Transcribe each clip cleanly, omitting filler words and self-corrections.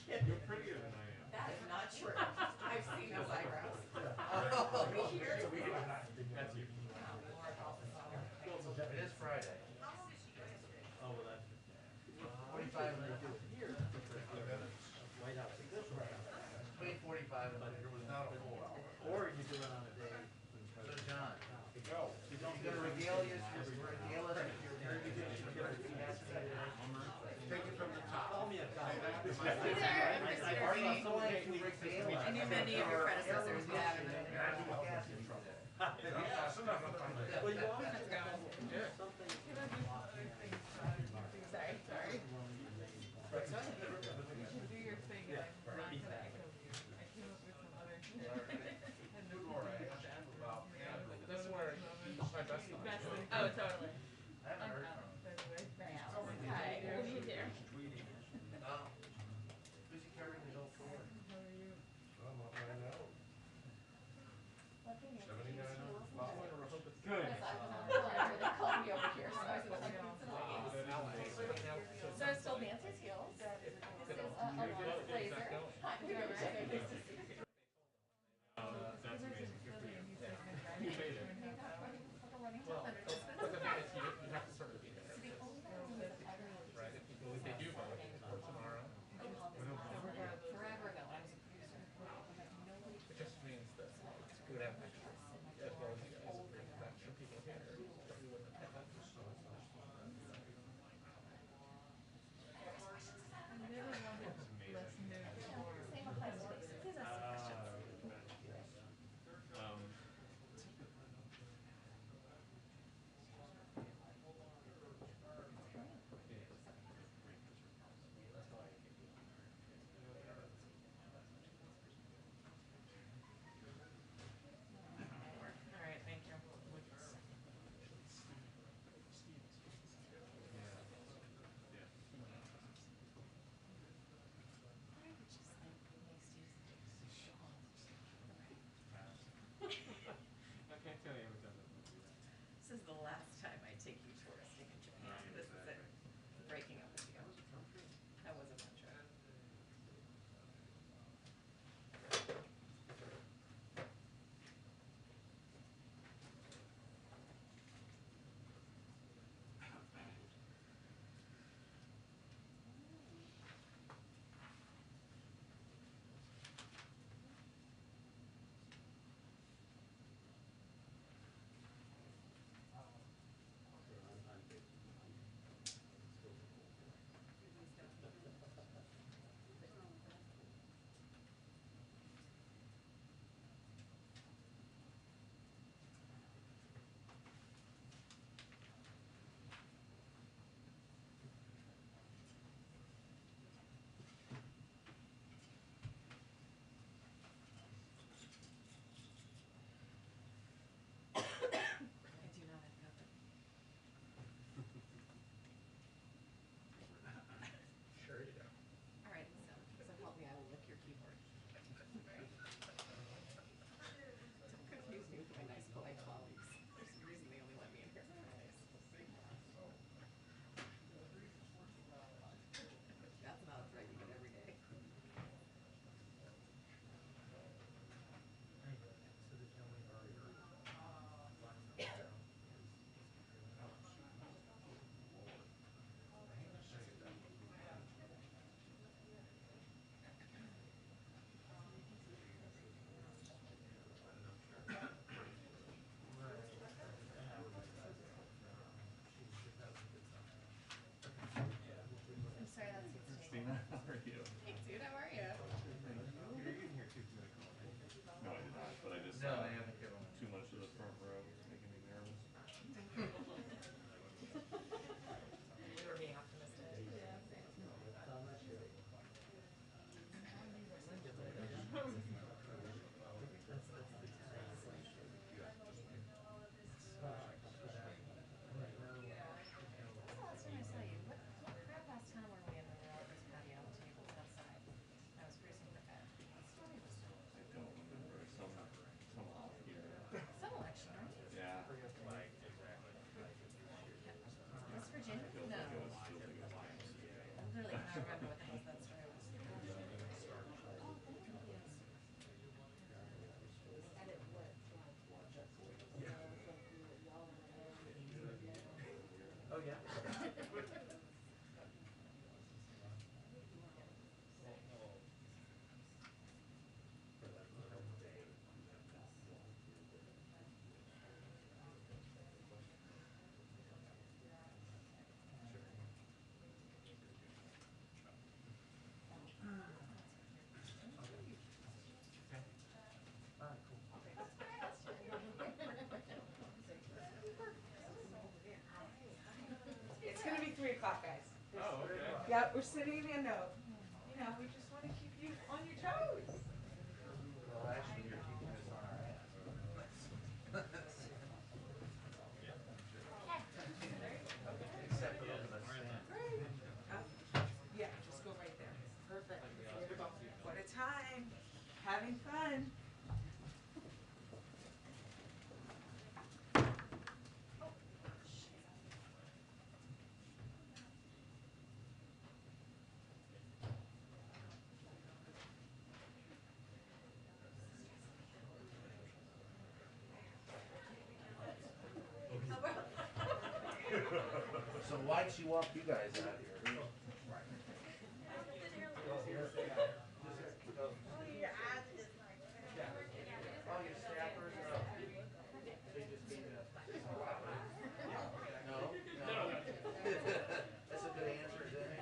You're prettier than I am. That is not true. I've seen those eyebrows. That's you. It is Friday. Oh, well, that's. 45 minutes. Between 45 and it was not a full hour. Or you do it on a day. So John, Go. you're gonna regale us. Take it from the top. Call me a cop. I knew many of your predecessors. Yeah. Well, you always Let's go. Sorry. You should do your thing. I'm not gonna echo you. I came up with some other. This where my best friend. Oh, totally. I haven't heard from him. By the way. Hi. What do you do? Who's he carrying his old car? How are you? I'm up right now. 79. Good. They called me over here, so I was like, so it's still Nancy's Heels. This is a blazer. Hi, That's amazing. Good for you. You made it. Well, but the thing is, you have to sort of be there. Right? If they do o'clock, guys. Oh, okay. Yeah, we're sitting in a, you know, we just want to keep you on your toes. Well, actually, you're keeping us on our ass. Except for those of us standing. Great. Yeah, just go right there. Perfect. What a time. Having fun. So why'd she walk you guys out here? Oh, your staffers are up. They just need to. No, no. That's a good answer, isn't it?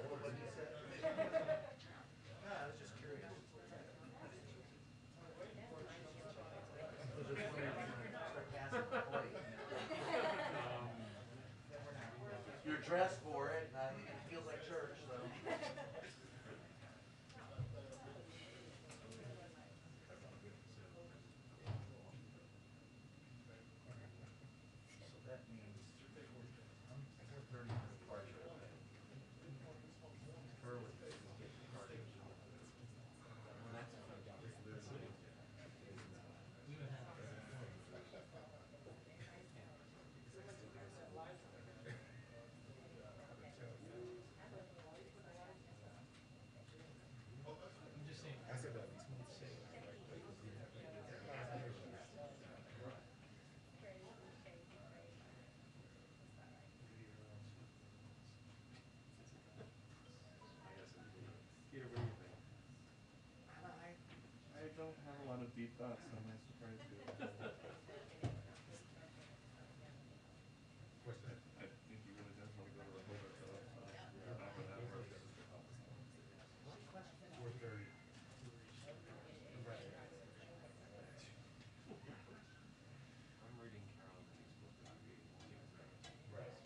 What you said? No, I was just curious. I was just wondering if you want to start passing the plate. You're dressed for it, and it feels like church, so. So that means 4:30 departure. Early, we get departure. Well, that's a fun job. Peter, what do you think? I don't have a lot of deep thoughts, so I might surprise you. What's that? I think he really does want to go to Rehoboth, so you're not with that works. 4:30. I'm reading Carol and he's supposed to be reading Right.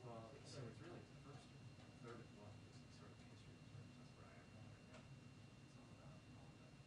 Well, so it's really the first third of the book is sort of the history of church. That's what I have. It's all about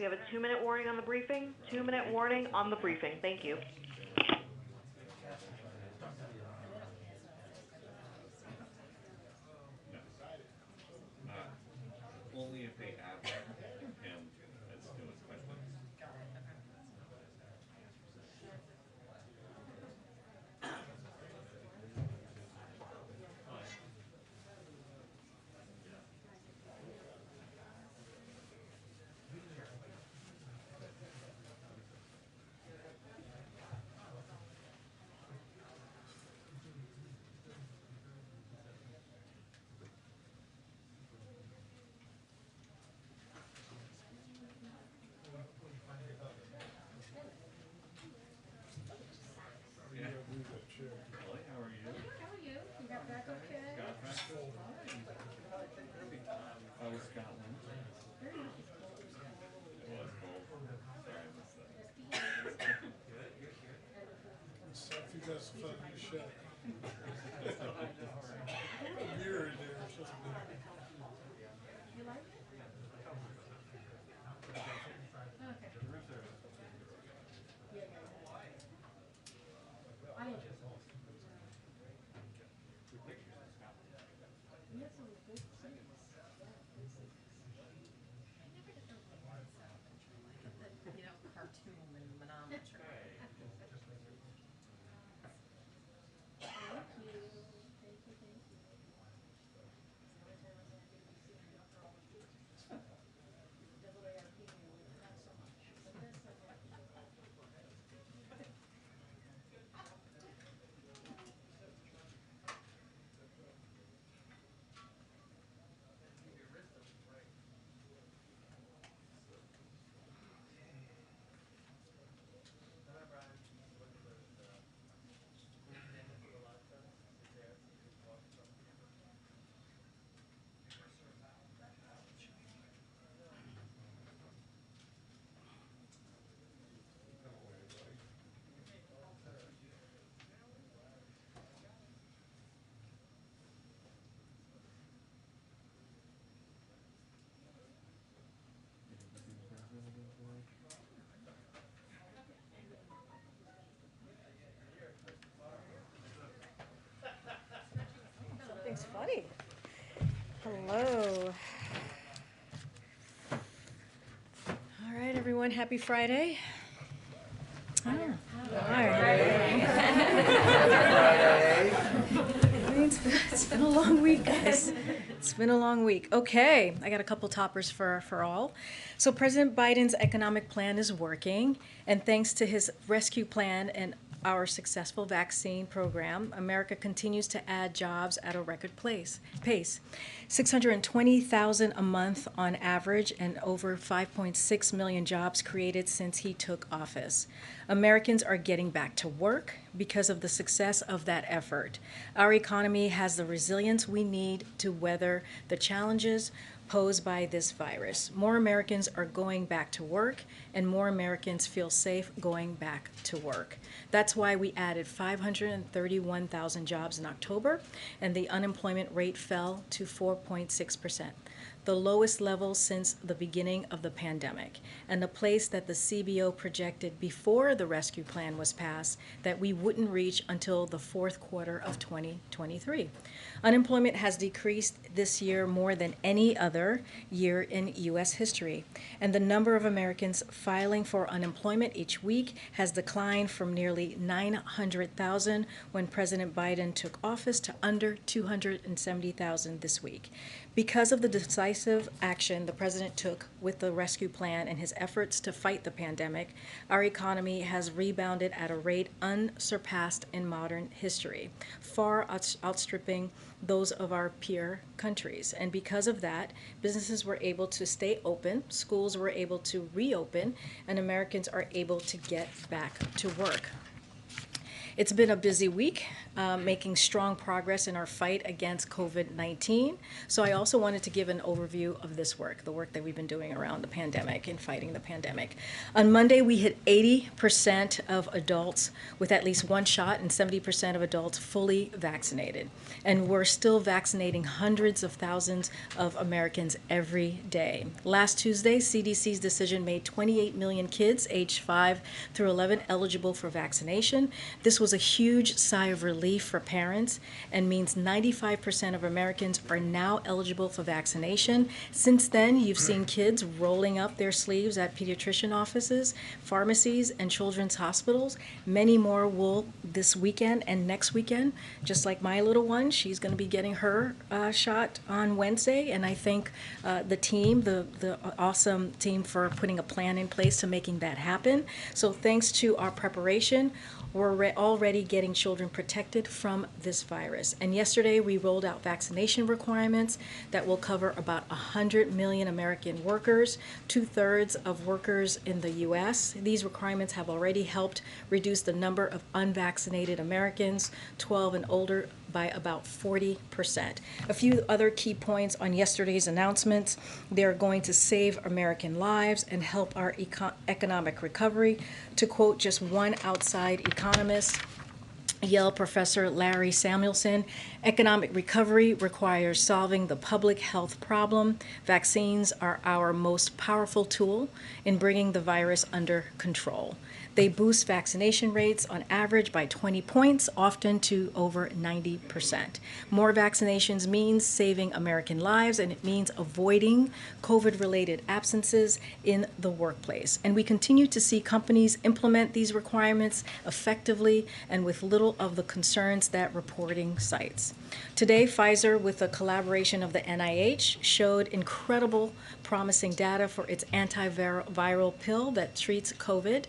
We have a 2-minute warning on the briefing. 2-minute warning on the briefing. Thank you. Only if they add him as to his questions. Kelly, how are you? How are you? You got back okay? Got back? How was Scotland? Very nice. It was cold. Sorry, I missed that. Sophie does fun to shut. Mirror there or something. You like it? Okay. I enjoy it. We had some good cities. You know, cartoon and manometer. Thank you. Thank you, thank you. Double ARP, not so much. But this I like. Something's funny. Hello. All right, everyone, happy Friday. Oh, all right. It's been a long week, guys. It's been a long week. Okay, I got a couple toppers for all. So President Biden's economic plan is working, and thanks to his rescue plan and our successful vaccine program, America continues to add jobs at a record pace. 620,000 a month on average, and over 5.6 million jobs created since he took office. Americans are getting back to work because of the success of that effort. Our economy has the resilience we need to weather the challenges posed by this virus. More Americans are going back to work, and more Americans feel safe going back to work. That's why we added 531,000 jobs in October, and the unemployment rate fell to 4.6%, the lowest level since the beginning of the pandemic, and the place that the CBO projected before the rescue plan was passed that we wouldn't reach until the fourth quarter of 2023. Unemployment has decreased this year more than any other year in U.S. history, and the number of Americans filing for unemployment each week has declined from nearly 900,000 when President Biden took office to under 270,000 this week. Because of the decisive action the president took with the rescue plan and his efforts to fight the pandemic, our economy has rebounded at a rate unsurpassed in modern history, far outstripping those of our peer countries. And because of that, businesses were able to stay open, schools were able to reopen, and Americans are able to get back to work. It's been a busy week, making strong progress in our fight against COVID-19. So I also wanted to give an overview of this work, the work that we've been doing around the pandemic and fighting the pandemic. On Monday, we hit 80% of adults with at least one shot and 70% of adults fully vaccinated. And we're still vaccinating hundreds of thousands of Americans every day. Last Tuesday, CDC's decision made 28 million kids aged 5 through 11 eligible for vaccination. This was a huge sigh of relief for parents and means 95% of Americans are now eligible for vaccination. Since then, you've seen kids rolling up their sleeves at pediatrician offices, pharmacies, and children's hospitals. Many more will this weekend and next weekend. Just like my little one, she's going to be getting her shot on Wednesday, and I thank the team, the awesome team, for putting a plan in place to making that happen. So thanks to our preparation, we're already getting children protected from this virus. And yesterday, we rolled out vaccination requirements that will cover about 100 million American workers, 2/3 of workers in the U.S. These requirements have already helped reduce the number of unvaccinated Americans 12 and older by about 40%. A few other key points on yesterday's announcements. They're going to save American lives and help our economic recovery. To quote just one outside economist, Yale professor Larry Samuelson, economic recovery requires solving the public health problem. Vaccines are our most powerful tool in bringing the virus under control. They boost vaccination rates on average by 20 points, often to over 90%. More vaccinations means saving American lives, and it means avoiding COVID-related absences in the workplace. And we continue to see companies implement these requirements effectively and with little of the concerns that reporting cites. Today, Pfizer, with a collaboration of the NIH, showed incredible promising data for its antiviral pill that treats COVID.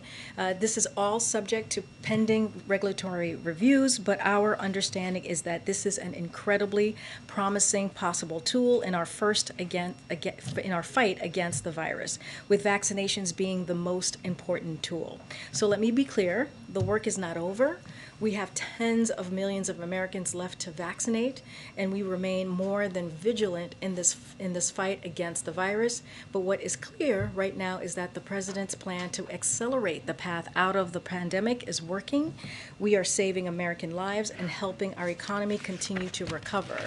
This is all subject to pending regulatory reviews, but our understanding is that this is an incredibly promising possible tool in our fight against the virus, with vaccinations being the most important tool. So let me be clear, the work is not over. We have tens of millions of Americans left to vaccinate, and we remain more than vigilant in this fight against the virus. But what is clear right now is that the president's plan to accelerate the path out of the pandemic is working. We are saving American lives and helping our economy continue to recover.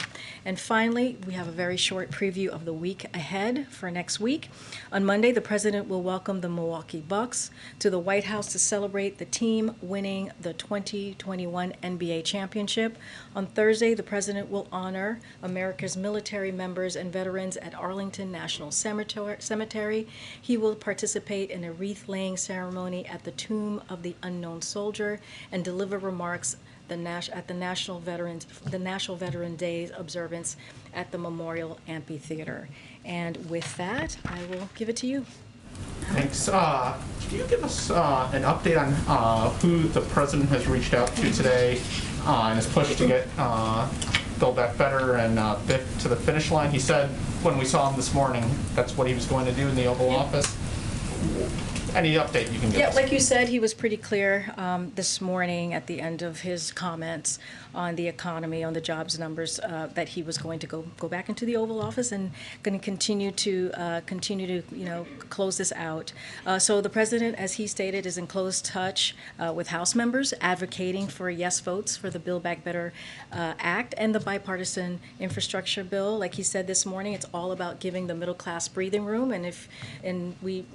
And finally, we have a very short preview of the week ahead for next week. On Monday, the president will welcome the Milwaukee Bucks to the White House to celebrate the team winning the 2021 NBA championship. On Thursday, the president will honor America's military members and veterans at Arlington National Cemetery. He will participate in a wreath-laying ceremony at the Tomb of the Unknown Soldier and deliver remarks at the National Veteran Day observance at the Memorial Amphitheater. And with that, I will give it to you. Thanks. Can you give us an update on who the president has reached out to today in his push to get Build Back Better and BIF to the finish line? He said when we saw him this morning, that's what he was going to do in the Oval Office. Any update you can give us? Yeah, like you said, he was pretty clear this morning at the end of his comments on the economy, on the jobs numbers, that he was going to go back into the Oval Office and going to continue to close this out. So the president, as he stated, is in close touch with House members, advocating for yes votes for the Build Back Better Act and the bipartisan infrastructure bill. Like he said this morning, it's all about giving the middle class breathing room. And we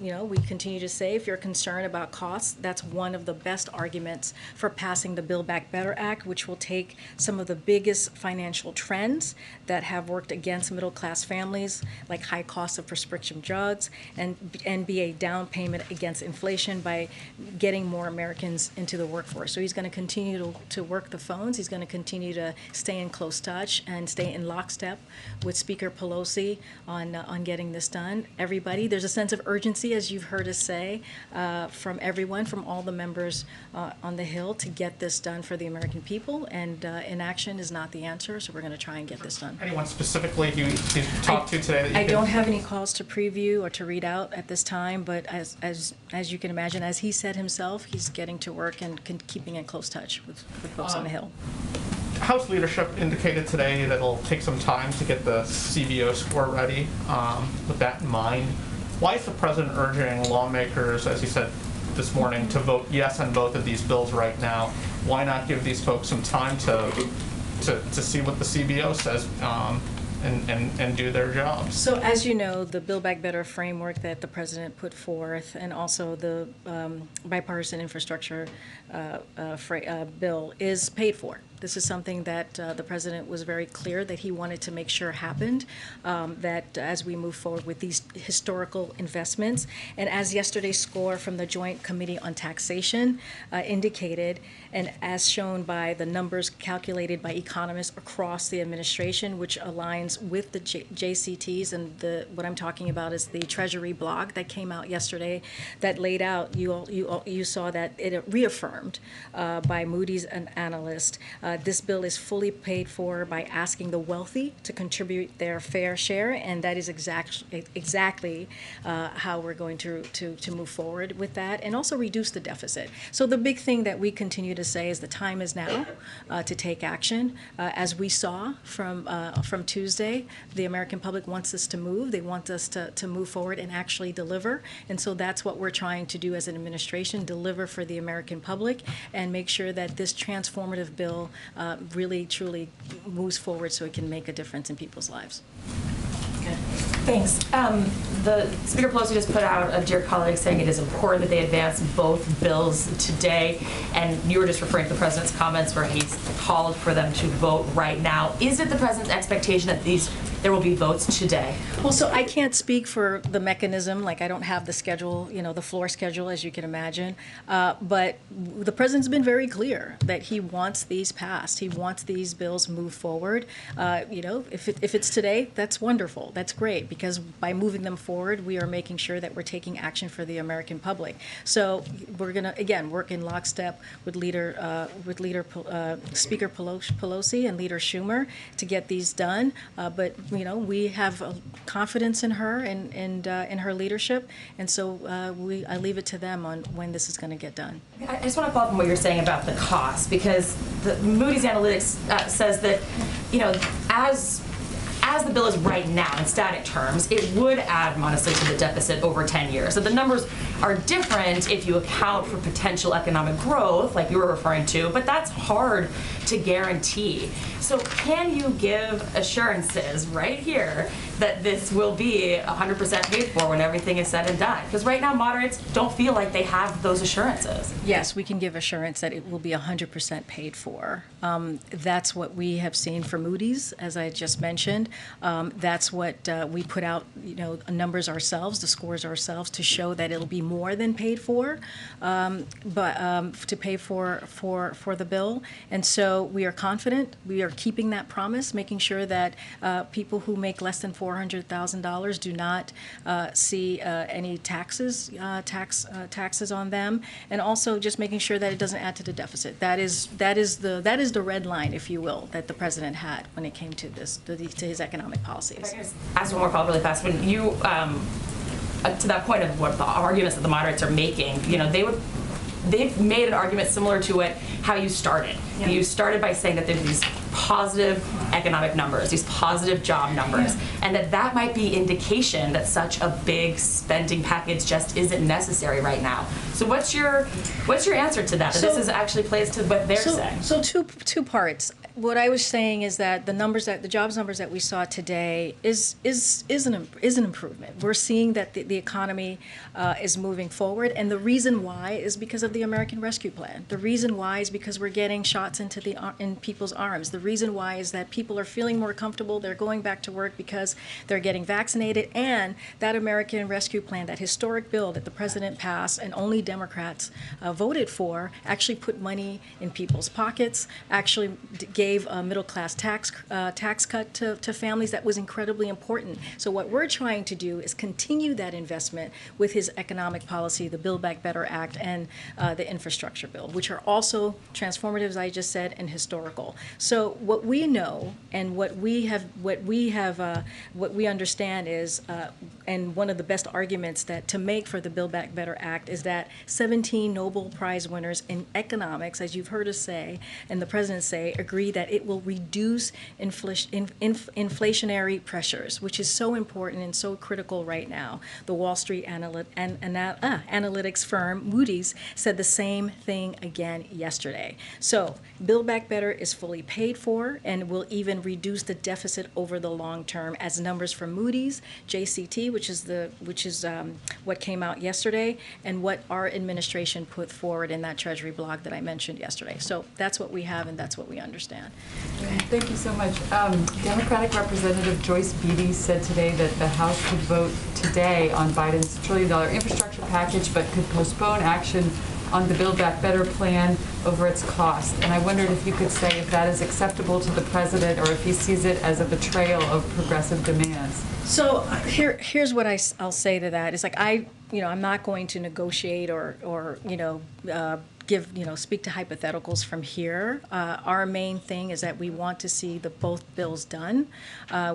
continue to say, if you're concerned about costs, that's one of the best arguments for passing the Build Back Better Act, which will take some of the biggest financial trends that have worked against middle class families, like high costs of prescription drugs, and be a down payment against inflation by getting more Americans into the workforce. So he's going to continue to work the phones. He's going to continue to stay in close touch and stay in lockstep with Speaker Pelosi on getting this done. Everybody, there's a sense of urgency, as you've heard us say, today from everyone, from all the members on the Hill, to get this done for the American people. And inaction is not the answer, so we're going to try and get this done. Anyone specifically you talked to today that you I could- don't have any calls to preview or to read out at this time, but as you can imagine, as he said himself, he's getting to work and keeping in close touch with folks on the Hill. House leadership indicated today that it'll take some time to get the CBO score ready. With that in mind, why is the president urging lawmakers, as he said this morning, to vote yes on both of these bills right now? Why not give these folks some time to see what the CBO says and do their jobs? So as you know, the Build Back Better framework that the president put forth, and also the bipartisan infrastructure bill, is paid for. This is something that the president was very clear that he wanted to make sure happened, that as we move forward with these historical investments. And as yesterday's score from the Joint Committee on Taxation indicated, and as shown by the numbers calculated by economists across the administration, which aligns with the JCTs, and what I'm talking about is the Treasury blog that came out yesterday that laid out, you saw that it reaffirmed by Moody's an analyst, this bill is fully paid for by asking the wealthy to contribute their fair share, and that is exactly how we're going to move forward with that, and also reduce the deficit. So the big thing that we continue to say is the time is now to take action. As we saw from Tuesday, the American public wants us to move. They want us to move forward and actually deliver, and so that's what we're trying to do as an administration, deliver for the American public and make sure that this transformative bill really, truly moves forward so it can make a difference in people's lives. Good. Thanks. The Speaker Pelosi just put out a Dear Colleague saying it is important that they advance both bills today, and you were just referring to the President's comments where he's called for them to vote right now. Is it the President's expectation that there will be votes today? Well, so I can't speak for the mechanism, like I don't have the schedule, the floor schedule, as you can imagine, but the President's been very clear that he wants these passed. He wants these bills moved forward. If it's today, that's wonderful. That's great, because by moving them forward, we are making sure that we're taking action for the American public. So we're going to, again, work in lockstep with Speaker Pelosi and Leader Schumer to get these done. But we have confidence in her and in her leadership, and so I leave it to them on when this is going to get done. I just want to follow up on what you're saying about the cost, because the Moody's Analytics says that, as the bill is right now in static terms, it would add modestly to the deficit over 10 years. So the numbers are different if you account for potential economic growth, like you were referring to, but that's hard to guarantee. So can you give assurances right here that this will be 100% paid for when everything is said and done? Because right now moderates don't feel like they have those assurances. Yes, we can give assurance that it will be 100% paid for. That's what we have seen for Moody's, as I just mentioned. That's what we put out, numbers ourselves, the scores ourselves, to show that it'll be more than paid for, but to pay for the bill. And so we are confident. We are keeping that promise, making sure that people who make less than $400,000 do not see any taxes on them, and also just making sure that it doesn't add to the deficit. That is the red line, if you will, that the president had when it came to to his economic policies. If I can just ask one more follow-up really fast. When you to that point of what the arguments that the moderates are making, they've made an argument similar to how you started. Yeah. You started by saying that there's these positive economic numbers, these positive job numbers, and that might be indication that such a big spending package just isn't necessary right now. So what's your answer to that? This actually plays to what they're saying. So two parts. What I was saying is that the jobs numbers that we saw today is an improvement. We're seeing that the economy is moving forward, and the reason why is because of the American Rescue Plan. The reason why is because we're getting shots in people's arms. The reason why is that people are feeling more comfortable. They're going back to work because they're getting vaccinated, and that American Rescue Plan, that historic bill that the president passed and only Democrats voted for, actually put money in people's pockets, actually gave gave a middle-class tax cut to families. That was incredibly important. So what we're trying to do is continue that investment with his economic policy, the Build Back Better Act, and the infrastructure bill, which are also transformative, as I just said, and historical. So what we know and what we understand is, and one of the best arguments that to make for the Build Back Better Act is that 17 Nobel Prize winners in economics, as you've heard us say, and the president say, agree that it will reduce inflationary pressures, which is so important and so critical right now. The Wall Street analytics firm Moody's said the same thing again yesterday. So Build Back Better is fully paid for and will even reduce the deficit over the long term, as numbers from Moody's, JCT, which is what came out yesterday, and what our administration put forward in that Treasury blog that I mentioned yesterday. So that's what we have, and that's what we understand. Thank you so much. Democratic Representative Joyce Beatty said today that the House could vote today on Biden's $1 trillion infrastructure package, but could postpone action on the Build Back Better plan over its cost. And I wondered if you could say if that is acceptable to the president, or if he sees it as a betrayal of progressive demands. So here's what I'll say to that. It's like I'm not going to negotiate or speak to hypotheticals from here. Our main thing is that we want to see both bills done.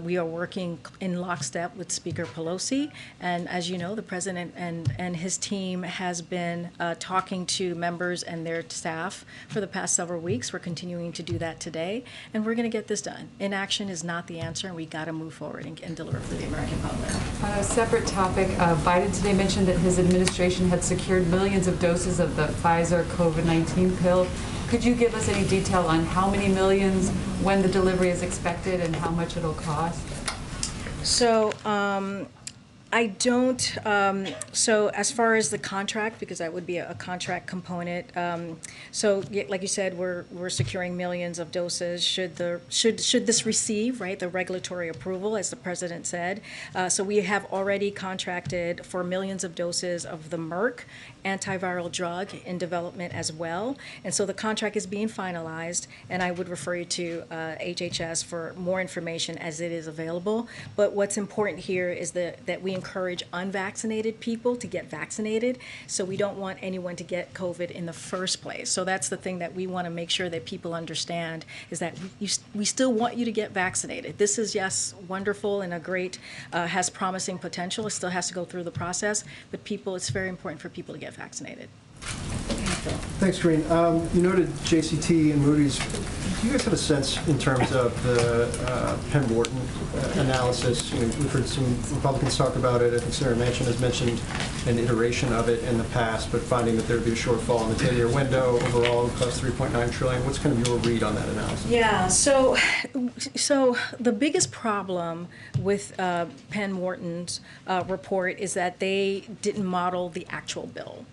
We are working in lockstep with Speaker Pelosi, and as you know, the president and his team has been talking to members and their staff for the past several weeks. We're continuing to do that today, and we're going to get this done. Inaction is not the answer, and we got to move forward and deliver for the American public. On a separate topic, Biden today mentioned that his administration had secured millions of doses of the Pfizer COVID-19 pill. Could you give us any detail on how many millions, when the delivery is expected, and how much it'll cost? So I don't, so as far as the contract, because that would be a contract component, so like you said, we're securing millions of doses should this receive, right, the regulatory approval, as the president said. So we have already contracted for millions of doses of the Merck antiviral drug in development as well. And so the contract is being finalized, and I would refer you to HHS for more information as it is available. But what's important here is that we encourage unvaccinated people to get vaccinated. So we don't want anyone to get COVID in the first place. So that's the thing that we want to make sure that people understand, is that we still want you to get vaccinated. This is, yes, wonderful and a great, has promising potential. It still has to go through the process, but it's very important for people to get vaccinated. Thanks, Karine. You noted JCT and Moody's. Do you guys have a sense in terms of the Penn Wharton analysis? We've heard some Republicans talk about it. I think Sarah Manchin has mentioned an iteration of it in the past, but finding that there would be a shortfall in the 10-year window. Overall, it costs $3.9 trillion. What's kind of your read on that analysis? Yeah, so the biggest problem with Penn Wharton's report is that they didn't model the actual bill.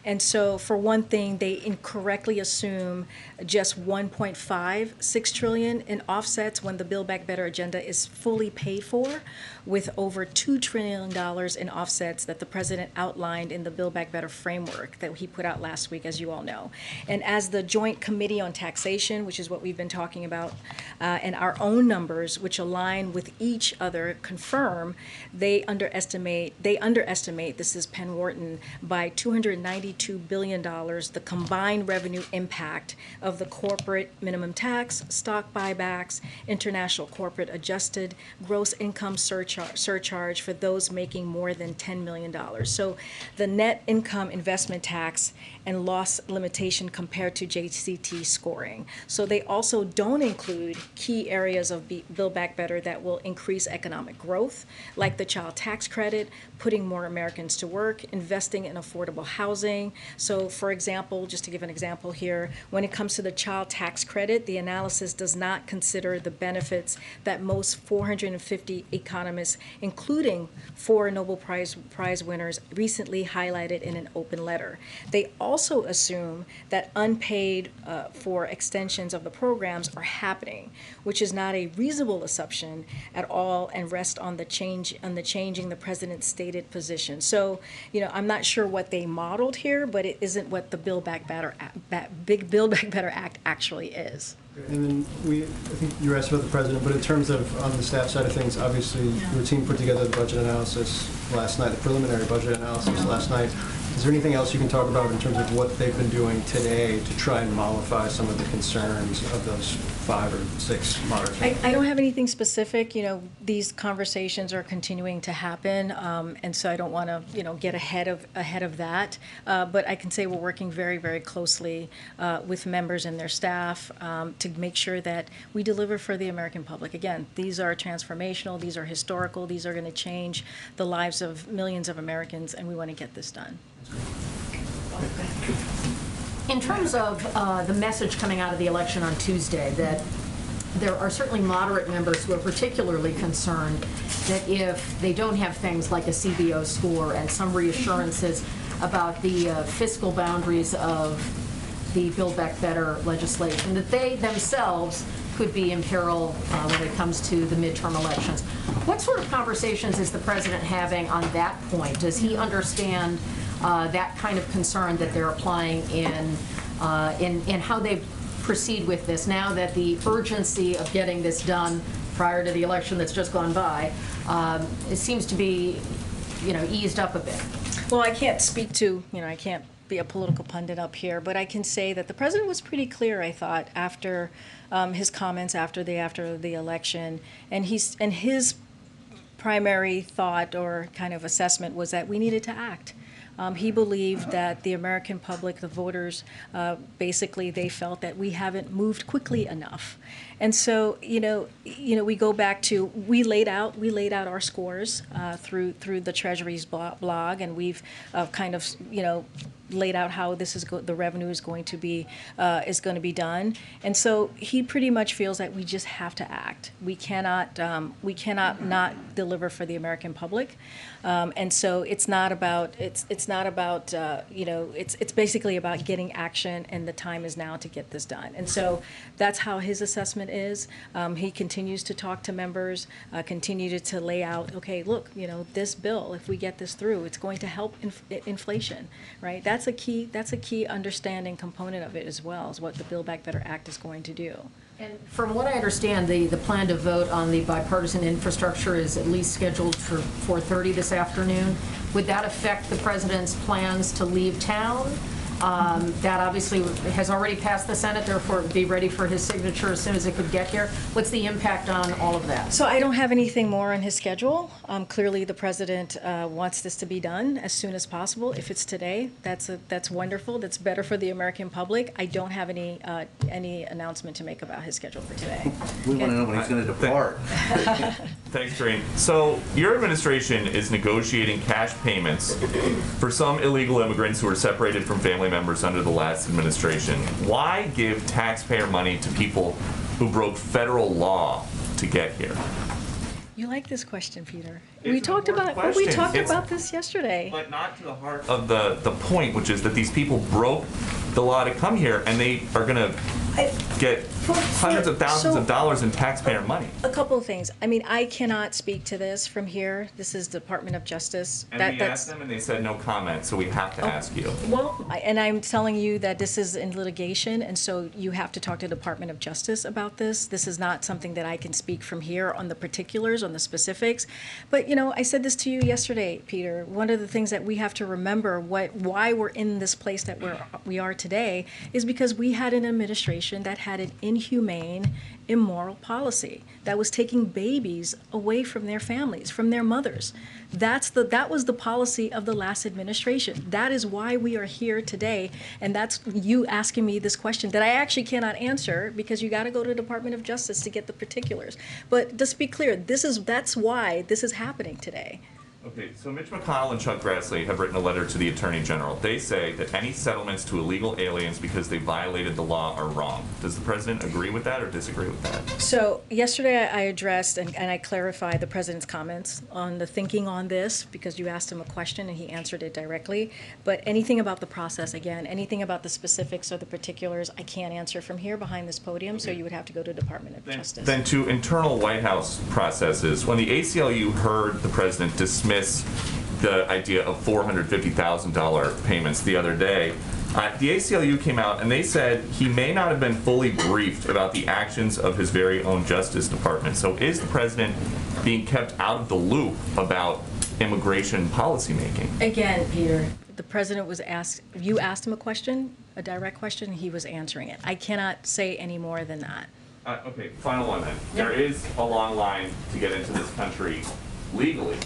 And so, for one thing, they incorrectly assume just $1.56 trillion in offsets when the Build Back Better agenda is fully paid for, with over $2 trillion in offsets that the president outlined in the Build Back Better framework that he put out last week, as you all know. And as the Joint Committee on Taxation, which is what we've been talking about, and our own numbers, which align with each other, confirm, they underestimate, this is Penn Wharton, by $292 billion, the combined revenue impact of the corporate minimum tax, stock buybacks, international corporate adjusted gross income surcharge for those making more than $10 million. So the net income investment tax and loss limitation compared to JCT scoring. So they also don't include key areas of Build Back Better that will increase economic growth, like the child tax credit, putting more Americans to work, investing in affordable housing. So for example, just to give an example here, when it comes to the child tax credit, the analysis does not consider the benefits that most 450 economists, including 4 Nobel Prize winners, recently highlighted in an open letter. They also also assume that unpaid for extensions of the programs are happening, which is not a reasonable assumption at all, and rest on the changing the president's stated position. So, I'm not sure what they modeled here, but it isn't what the Build Back Better Act actually is. And then I think you were asked about the president, but in terms of on the staff side of things, obviously your team put together the budget analysis last night, the preliminary budget analysis last night. Is there anything else you can talk about in terms of what they've been doing today to try and mollify some of the concerns of those 5 or 6 moderates? I don't have anything specific. These conversations are continuing to happen, and so I don't want to, get ahead of that. But I can say we're working very, very closely with members and their staff to make sure that we deliver for the American public. Again, these are transformational, these are historical, these are going to change the lives of millions of Americans, and we want to get this done. In terms of the message coming out of the election on Tuesday, that there are certainly moderate members who are particularly concerned that if they don't have things like a CBO score and some reassurances about the fiscal boundaries of the Build Back Better legislation, that they themselves could be in peril when it comes to the midterm elections. What sort of conversations is the president having on that point? Does he understand that kind of concern that they're applying in how they proceed with this, now that the urgency of getting this done prior to the election that's just gone by, it seems to be, eased up a bit? Well, I can't speak to, I can't be a political pundit up here, but I can say that the president was pretty clear, I thought, after his comments after the election, and his primary thought or kind of assessment was that we needed to act. He believed that the American public, the voters, basically they felt that we haven't moved quickly enough. And so, we go back to, we laid out our scores through the Treasury's blog, and we've kind of, laid out how this is the revenue is going to be done. And so he pretty much feels that we just have to act. We cannot not deliver for the American public. And so it's basically about getting action, and the time is now to get this done. And so that's how his assessment is. He continues to talk to members, continue to lay out, okay, look, this bill, if we get this through, it's going to help inflation, right? That's a key understanding component of it as well, is what the Build Back Better Act is going to do. And from what I understand, the plan to vote on the bipartisan infrastructure is at least scheduled for 4:30 this afternoon. Would that affect the president's plans to leave town? That obviously has already passed the Senate, therefore be ready for his signature as soon as it could get here. What's the impact on all of that? So I don't have anything more on his schedule. Clearly, the president wants this to be done as soon as possible. If it's today, that's wonderful. That's better for the American public. I don't have any announcement to make about his schedule for today. We want to know when he's going to depart. Thanks, Karine. So your administration is negotiating cash payments for some illegal immigrants who are separated from family members under the last administration. Why give taxpayer money to people who broke federal law to get here? You like this question, Peter. It's We talked an about important about this yesterday. But not to the heart of the point, which is that these people broke the law to come here, and they are going to get hundreds of thousands of dollars in taxpayer money. A couple of things. I mean, I cannot speak to this from here. This is Department of Justice. And we asked them, and they said no comment, so we have to ask you. Well, and I'm telling you that this is in litigation, and so you have to talk to the Department of Justice about this. This is not something that I can speak from here on the particulars, on the specifics. But, I said this to you yesterday, Peter. One of the things that we have to remember why we're in this place that we are today is because we had an administration that had an inhumane, immoral policy that was taking babies away from their families, from their mothers. That was the policy of the last administration. That is why we are here today, and that's you asking me this question that I actually cannot answer because you got to go to the Department of Justice to get the particulars. But just be clear, that's why this is happening today. Okay, so Mitch McConnell and Chuck Grassley have written a letter to the Attorney General. They say that any settlements to illegal aliens because they violated the law are wrong. Does the President agree with that or disagree with that? So yesterday I addressed and I clarified the President's comments on the thinking on this because you asked him a question and he answered it directly. But anything about the process, again, anything about the specifics or the particulars, I can't answer from here behind this podium, so you would have to go to Department of Justice. Then to internal White House processes, when the ACLU heard the President dismiss the idea of $450,000 payments the other day, the ACLU came out and they said he may not have been fully briefed about the actions of his very own Justice Department. So is the President being kept out of the loop about immigration policymaking? Again, Peter, the President was asked, you asked him a question, a direct question, he was answering it. I cannot say any more than that. Okay, final one then. There is a long line to get into this country legally.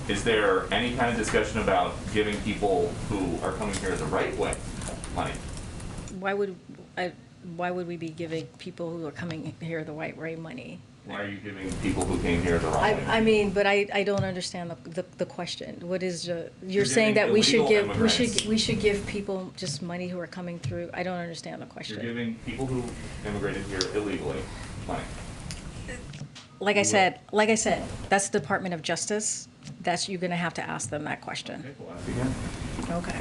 Is there any kind of discussion about giving people who are coming here the right way money? Why would we be giving people who are coming here the right way money? Why are you giving people who came here the wrong way? I mean, but I don't understand the question. What is you're saying giving that we should give immigrants. we should give people just money who are coming through? I don't understand the You're question. giving people who immigrated here illegally money. Like I said, that's the Department of Justice. That's, you're going to have to ask them that question. Okay, we'll ask again. Okay.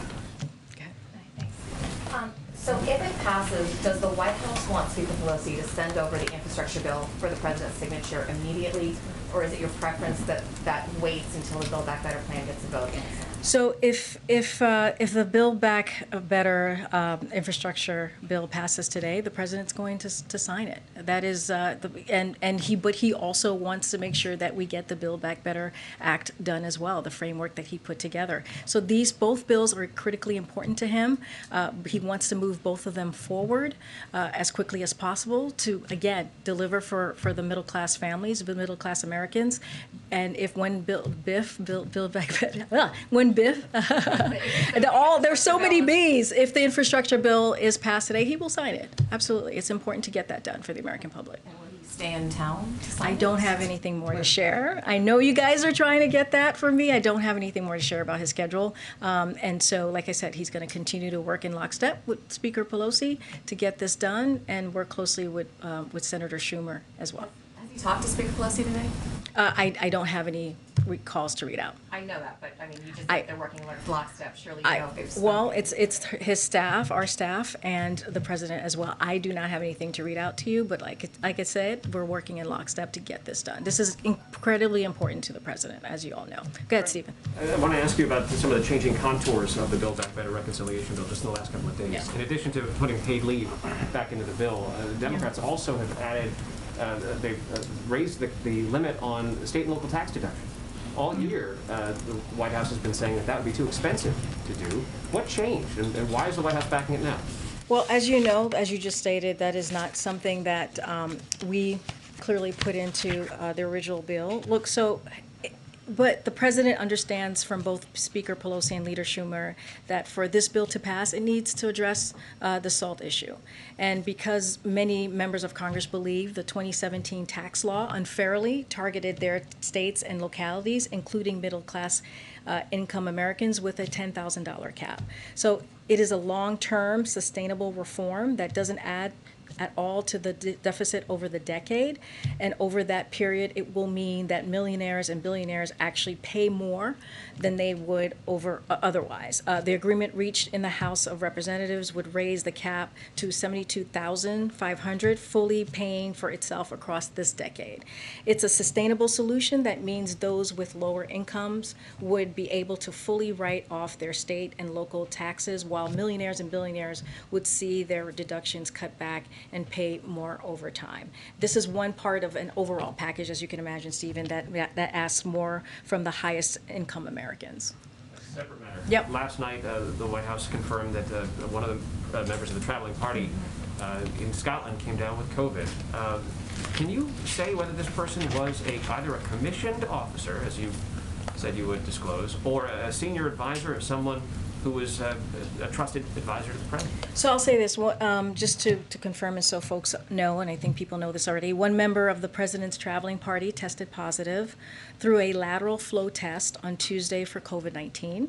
So if it passes, does the White House want Speaker Pelosi to send over the infrastructure bill for the president's signature immediately, or is it your preference that that waits until the Build Back Better plan gets a vote in? So if the Build Back Better infrastructure bill passes today, the president's going to sign it. That is but he also wants to make sure that we get the Build Back Better Act done as well, the framework that he put together. So both bills are critically important to him. He wants to move both of them forward as quickly as possible to again deliver for the middle class families, the middle class Americans. And if when Build Back Better, there's so many B's. If the infrastructure bill is passed today, he will sign it. Absolutely. It's important to get that done for the American public. And will he stay in town to sign I it? don't have anything more to share. I know you guys are trying to get that from me. I don't have anything more to share about his schedule. And so, like I said, he's going to continue to work in lockstep with Speaker Pelosi to get this done and work closely with Senator Schumer as well. Has he talked to Speaker Pelosi today? I don't have any calls to read out. I know that, but I mean, you just said they're working lockstep. Surely you know if they've spoken. Well, it's his staff, our staff, and the president as well. I do not have anything to read out to you, but like I said, we're working in lockstep to get this done. This is incredibly important to the president, as you all know. Go ahead, Stephen. I want to ask you about some of the changing contours of the Build Back Better reconciliation bill just in the last couple of days. Yeah. In addition to putting paid leave back into the bill, the Democrats also have added, they've raised the limit on state and local tax deduction. All year, the White House has been saying that would be too expensive to do. What changed, and why is the White House backing it now? Well, as you know, as you just stated, that is not something that we clearly put into the original bill. Look, but the president understands from both Speaker Pelosi and Leader Schumer that for this bill to pass, it needs to address the SALT issue. And because many members of Congress believe the 2017 tax law unfairly targeted their states and localities, including middle-class income Americans, with a $10,000 cap. So it is a long-term, sustainable reform that doesn't add at all to the deficit over the decade, and over that period it will mean that millionaires and billionaires actually pay more than they would otherwise. The agreement reached in the House of Representatives would raise the cap to $72,500, fully paying for itself across this decade. It's a sustainable solution that means those with lower incomes would be able to fully write off their state and local taxes, while millionaires and billionaires would see their deductions cut back and pay more over time. This is one part of an overall package, as you can imagine, Stephen, that asks more from the highest income Americans. Separate matter. Yep. Last night, the White House confirmed that one of the members of the traveling party in Scotland came down with COVID. Can you say whether this person was either a commissioned officer, as you said you would disclose, or a senior advisor of someone who was a trusted advisor to the president. So I'll say this, just to confirm, and so folks know, and I think people know this already, one member of the president's traveling party tested positive through a lateral flow test on Tuesday for COVID-19.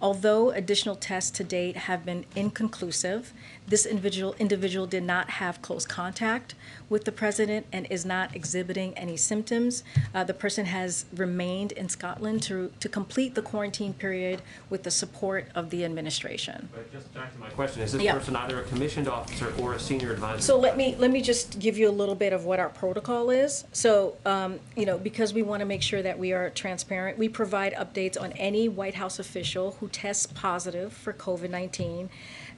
Although additional tests to date have been inconclusive, this individual did not have close contact with the president and is not exhibiting any symptoms. The person has remained in Scotland to complete the quarantine period with the support of the administration. But just back to my question, is this Yeah. person either a commissioned officer or a senior advisor? So let me just give you a little bit of what our protocol is. So, because we want to make sure that we are transparent, we provide updates on any White House official who tests positive for COVID-19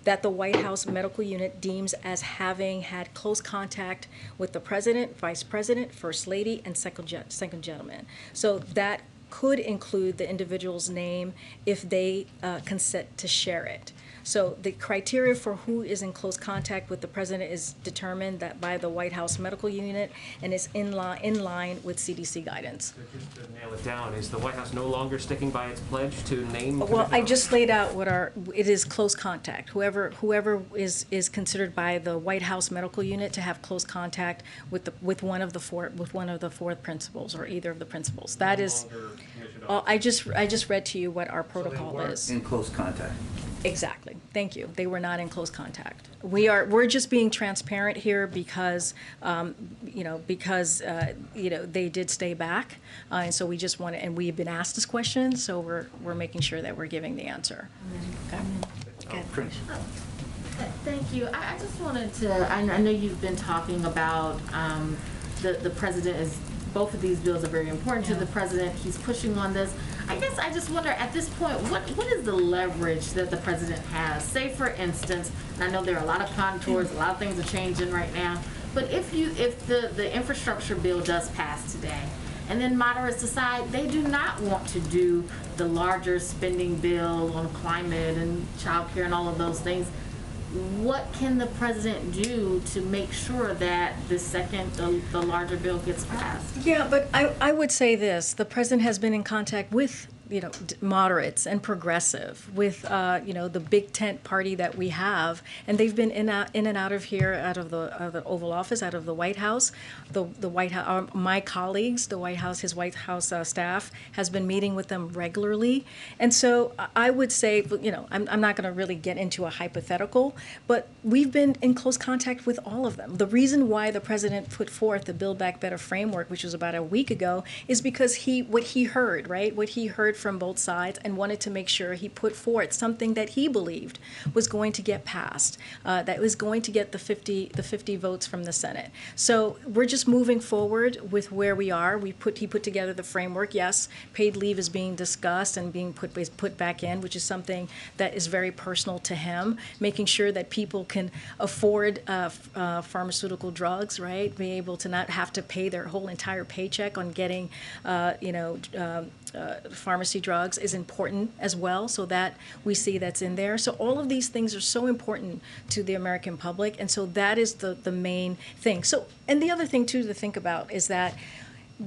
that the White House medical unit deems as having had close contact with the president, vice president, first lady, and second gentleman. So that could include the individual's name if they consent to share it. So the criteria for who is in close contact with the president is determined that by the White House medical unit and is in line with CDC guidance. So just to nail it down, is the White House no longer sticking by its pledge to name? Well, I just laid out what it is close contact. Whoever is considered by the White House medical unit to have close contact with one of the four principals or either of the principals. That is, I just read to you what our protocol is. In close contact. Exactly. Thank you. They were not in close contact. We're just being transparent here because they did stay back, and so we just want to, and we've been asked this question, so we're making sure that we're giving the answer. Okay. Thank you. I just wanted to, I know you've been talking about the president is, both of these bills are very important to the president. He's pushing on this. I guess I just wonder at this point, what is the leverage that the president has? Say for instance, and I know there are a lot of contours, a lot of things are changing right now, but if the infrastructure bill does pass today, and then moderates decide they do not want to do the larger spending bill on climate and child care and all of those things, what can the president do to make sure that the larger bill gets passed? Yeah, but I would say this, the president has been in contact with moderates and progressive, with the big tent party that we have, and they've been in and out of here, out of the Oval Office, out of the White House. The White House, my colleagues, the White House, his White House staff has been meeting with them regularly, and so I would say, I'm not going to really get into a hypothetical, but we've been in close contact with all of them. The reason why the president put forth the Build Back Better framework, which was about a week ago, is because what he heard from both sides and wanted to make sure he put forth something that he believed was going to get passed, that was going to get the 50 votes from the Senate. So we're just moving forward with where we are. He put together the framework. Yes, paid leave is being discussed and being put back in, which is something that is very personal to him, making sure that people can afford pharmaceutical drugs, right? Be able to not have to pay their whole entire paycheck on getting, pharmacy drugs is important as well, so that we see that's in there. So all of these things are so important to the American public, and so that is the main thing. So, and the other thing too to think about is that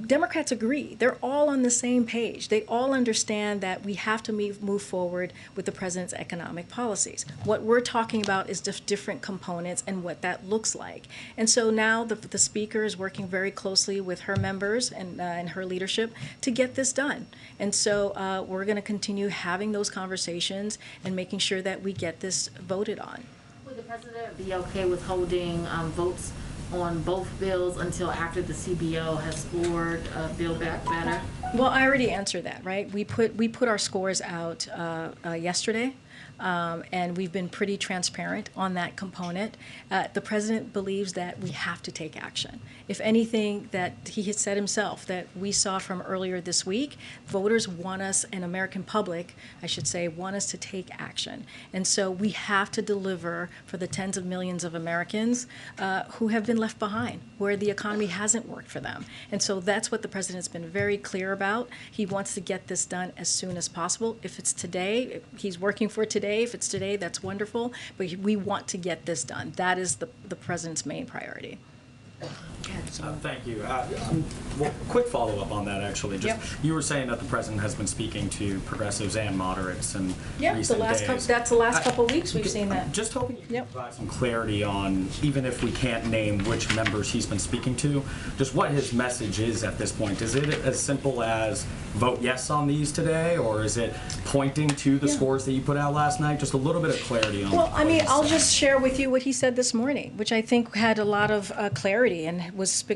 Democrats agree. They're all on the same page. They all understand that we have to move forward with the president's economic policies. What we're talking about is just different components and what that looks like. And so now the speaker is working very closely with her members and her leadership to get this done. And so we're going to continue having those conversations and making sure that we get this voted on. Would the president be okay with holding votes on both bills until after the CBO has scored Build Back Better? Well, I already answered that, right? We put our scores out yesterday. And we've been pretty transparent on that component. The president believes that we have to take action. If anything, that he had said himself that we saw from earlier this week, voters want us, and American public, I should say, want us to take action. And so we have to deliver for the tens of millions of Americans who have been left behind, where the economy hasn't worked for them. And so that's what the president's been very clear about. He wants to get this done as soon as possible. If it's today, he's working for today. If it's today, that's wonderful, but we want to get this done. That is the president's main priority. Thank you. Well, quick follow-up on that, actually. You were saying that the president has been speaking to progressives and moderates in recent days. That's the last couple of weeks we've seen that. Just hoping you can provide some clarity on, even if we can't name which members he's been speaking to, just what his message is at this point. Is it as simple as vote yes on these today, or is it pointing to the scores that you put out last night? Just a little bit of clarity on. Well, I mean, I'll just share with you what he said this morning, which I think had a lot of clarity and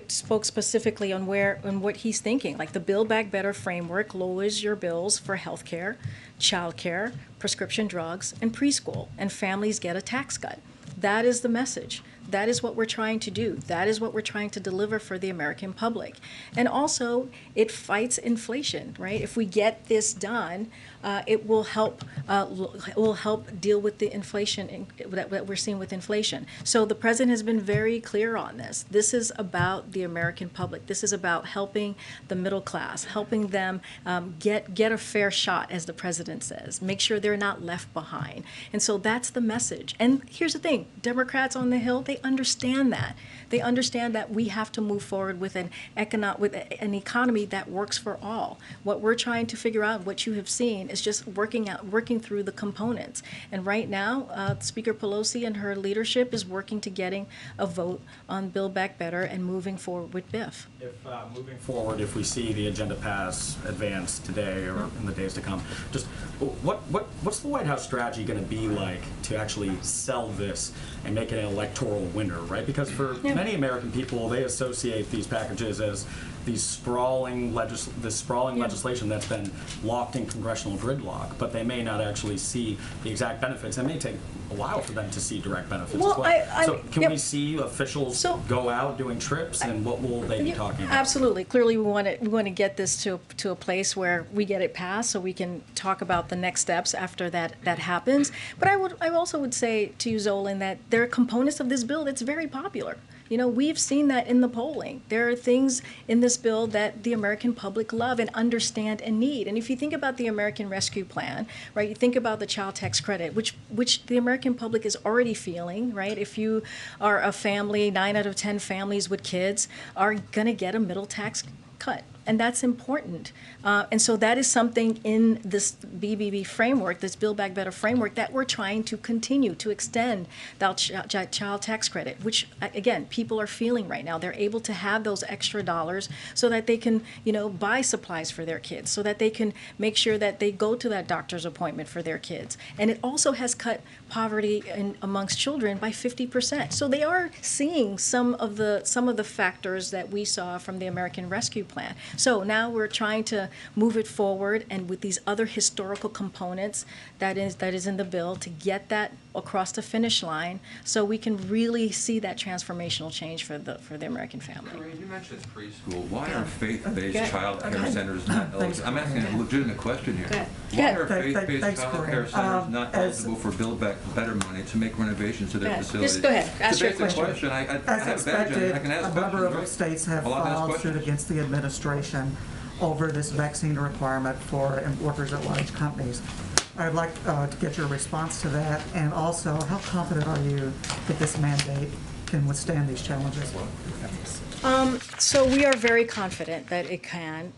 spoke specifically on what he's thinking. Like the Build Back Better framework lowers your bills for health care, child care, prescription drugs, and preschool, and families get a tax cut. That is the message. That is what we're trying to do. That is what we're trying to deliver for the American public. And also, it fights inflation, right? If we get this done, it will help deal with the inflation that we're seeing with inflation. So the president has been very clear on this. This is about the American public. This is about helping the middle class, helping them get a fair shot, as the president says. Make sure they're not left behind. And so that's the message. And here's the thing: Democrats on the Hill, they understand that. They understand that we have to move forward with an economy that works for all. What we're trying to figure out, what you have seen, is just working through the components. And right now, Speaker Pelosi and her leadership is working to getting a vote on Build Back Better and moving forward with BIF. If moving forward, if we see the agenda pass advance today or in the days to come, just what's the White House strategy going to be like to actually sell this and make it an electoral winner, right? Because for many American people, they associate these packages as these sprawling legislation that's been locked in congressional gridlock, but they may not actually see the exact benefits. It may take a while for them to see direct benefits as well. So can we see officials go out doing trips, and what will they be talking about? Absolutely. Clearly, we want to get this to a place where we get it passed, so we can talk about the next steps after that happens. But I also would say to you, Zolan, that there are components of this bill that's very popular. You know, we've seen that in the polling. There are things in this bill that the American public love and understand and need. And if you think about the American Rescue Plan, right, you think about the child tax credit, which the American public is already feeling, right? If you are a family, 9 out of 10 families with kids are going to get a middle tax cut. And that's important. And so that is something in this BBB framework, this Build Back Better framework, that we're trying to continue to extend that child tax credit, which, again, people are feeling right now. They're able to have those extra dollars so that they can, buy supplies for their kids, so that they can make sure that they go to that doctor's appointment for their kids. And it also has cut poverty amongst children by 50%. So they are seeing some of the factors that we saw from the American Rescue Plan. So now we're trying to move it forward, and with these other historical components that is in the bill, to get that across the finish line, so we can really see that transformational change for the American family. Karine, you mentioned preschool. Why are faith-based child care centers not eligible? I'm asking a legitimate question here. Why are faith-based child care centers not eligible for Build Back Better money to make renovations to their facilities? Just go ahead. Ask your question. I As have a badge on it. I can ask expected, a number questions, of right? states have Well, I'll ask filed suit questions. against the administration over this vaccine requirement for workers at large companies. I'd like to get your response to that, and also, how confident are you that this mandate can withstand these challenges? So we are very confident that it can.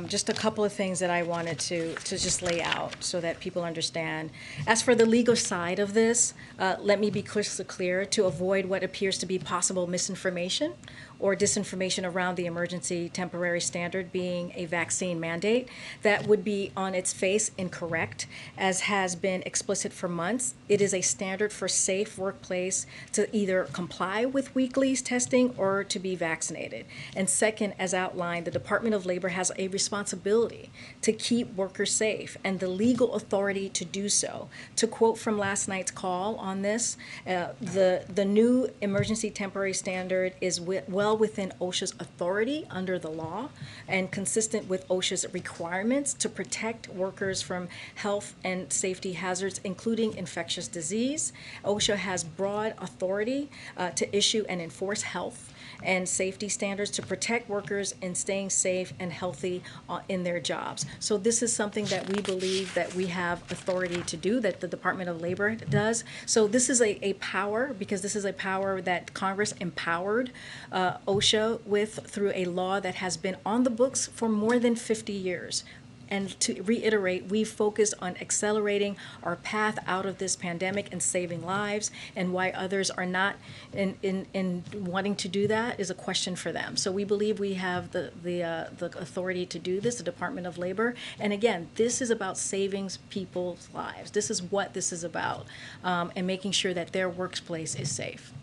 Just a couple of things that I wanted to just lay out so that people understand. As for the legal side of this, let me be crystal clear: to avoid what appears to be possible misinformation or disinformation around the emergency temporary standard being a vaccine mandate, that would be on its face incorrect, as has been explicit for months. It is a standard for safe workplace to either comply with weekly testing or to be vaccinated. And second, as outlined, the Department of Labor has a responsibility to keep workers safe and the legal authority to do so. To quote from last night's call on this, the new emergency temporary standard is well within OSHA's authority under the law and consistent with OSHA's requirements to protect workers from health and safety hazards, including infectious disease. OSHA has broad authority to issue and enforce health and safety standards to protect workers in staying safe and healthy safely in their jobs. So this is something that we believe that we have authority to do, that the Department of Labor does. So this is a power, because this is a power that Congress empowered OSHA with through a law that has been on the books for more than 50 years. And to reiterate, we've focused on accelerating our path out of this pandemic and saving lives, and why others are not in wanting to do that is a question for them. So we believe we have the authority to do this, the Department of Labor. And again, this is about saving people's lives. This is what this is about, and making sure that their workplace is safe.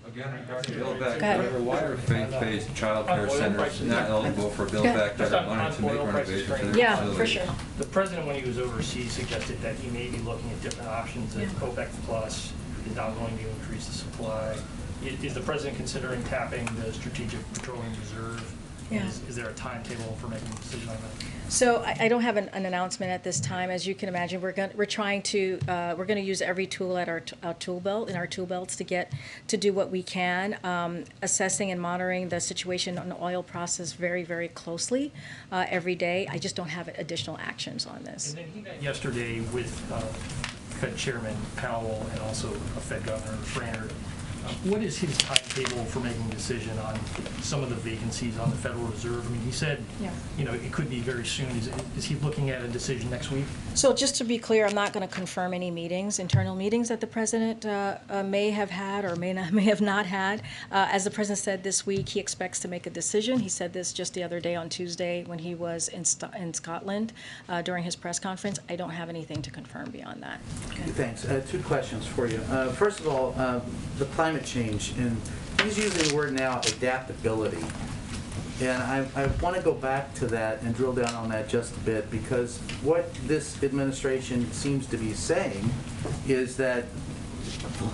Again, regarding Build Back Better, why are faith-based child care centers not eligible for Build Back Better money to make renovations to their Yeah, for facilities? sure. The president, when he was overseas, suggested that he may be looking at different options, that OPEC Plus is now going to increase the supply. Is the president considering tapping the Strategic Petroleum Reserve? Yeah. Is there a timetable for making a decision on that? So I don't have an announcement at this time. As you can imagine, we're trying to we're going to use every tool at our tool belt, in our tool belts, to do what we can, assessing and monitoring the situation on the oil process very, very closely every day. I just don't have additional actions on this. And then he met yesterday with Fed Chairman Powell and also Fed Governor Brainerd. What is his timetable for making a decision on some of the vacancies on the Federal Reserve? I mean, he said, it could be very soon. Is he looking at a decision next week? So just to be clear, I'm not going to confirm any internal meetings that the president may have had or may have not had. As the president said this week, he expects to make a decision. He said this just the other day on Tuesday when he was in Scotland during his press conference. I don't have anything to confirm beyond that. Okay. Thanks. Two questions for you. First of all, the climate change, and he's using the word now adaptability. And I want to go back to that and drill down on that just a bit, because what this administration seems to be saying is that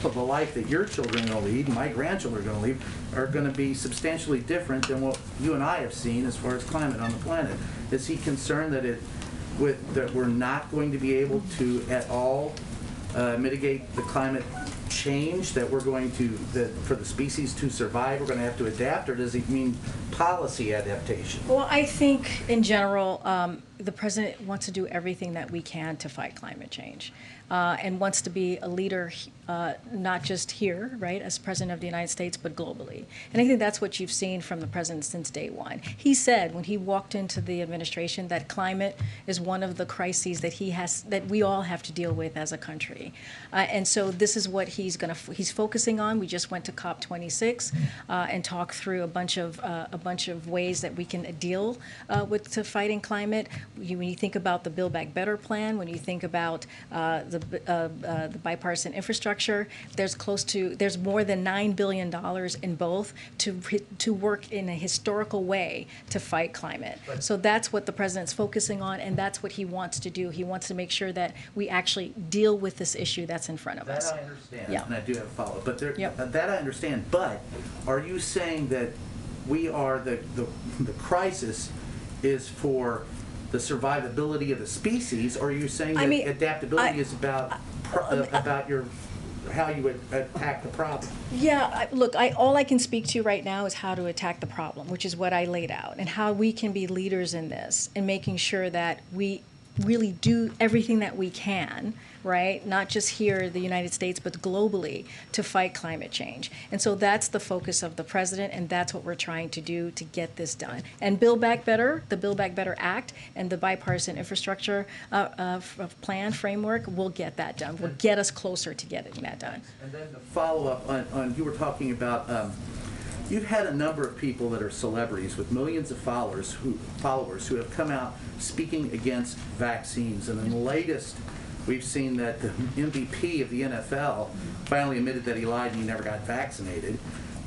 the life that your children are going to lead, my grandchildren are going to lead, are going to be substantially different than what you and I have seen as far as climate on the planet. Is he concerned that that we're not going to be able to at all mitigate the climate change, that we're going to, that for the species to survive, we're going to have to adapt, or does he mean policy adaptation? Well, I think in general, the president wants to do everything that we can to fight climate change, and wants to be a leader, not just here, right, as president of the United States, but globally. And I think that's what you've seen from the president since day one. He said when he walked into the administration that climate is one of the crises that we all have to deal with as a country, and so this is what he's focusing on. We just went to COP26 and talked through a bunch of ways that we can deal to fighting climate. When you think about the Build Back Better plan, when you think about the bipartisan infrastructure, there's more than $9 billion in both to work in a historical way to fight climate. So that's what the president's focusing on, and that's what he wants to do. He wants to make sure that we actually deal with this issue that's in front of us. That I understand, Yeah. and I do have a follow-up. But that I understand. But are you saying that we are the crisis is for the survivability of the species, or are you saying that adaptability is about how you would attack the problem? Yeah, look, all I can speak to right now is how to attack the problem, which is what I laid out, and how we can be leaders in this and making sure that we really do everything that we can, right? Not just here in the United States, but globally, to fight climate change. And so that's the focus of the president, and that's what we're trying to do to get this done. And Build Back Better, the Build Back Better Act, and the bipartisan infrastructure plan framework will get that done. Will get us closer to getting that done. And then the follow-up on you were talking about. You've had a number of people that are celebrities with millions of followers who have come out speaking against vaccines. And in the latest, we've seen that the MVP of the NFL finally admitted that he lied and he never got vaccinated,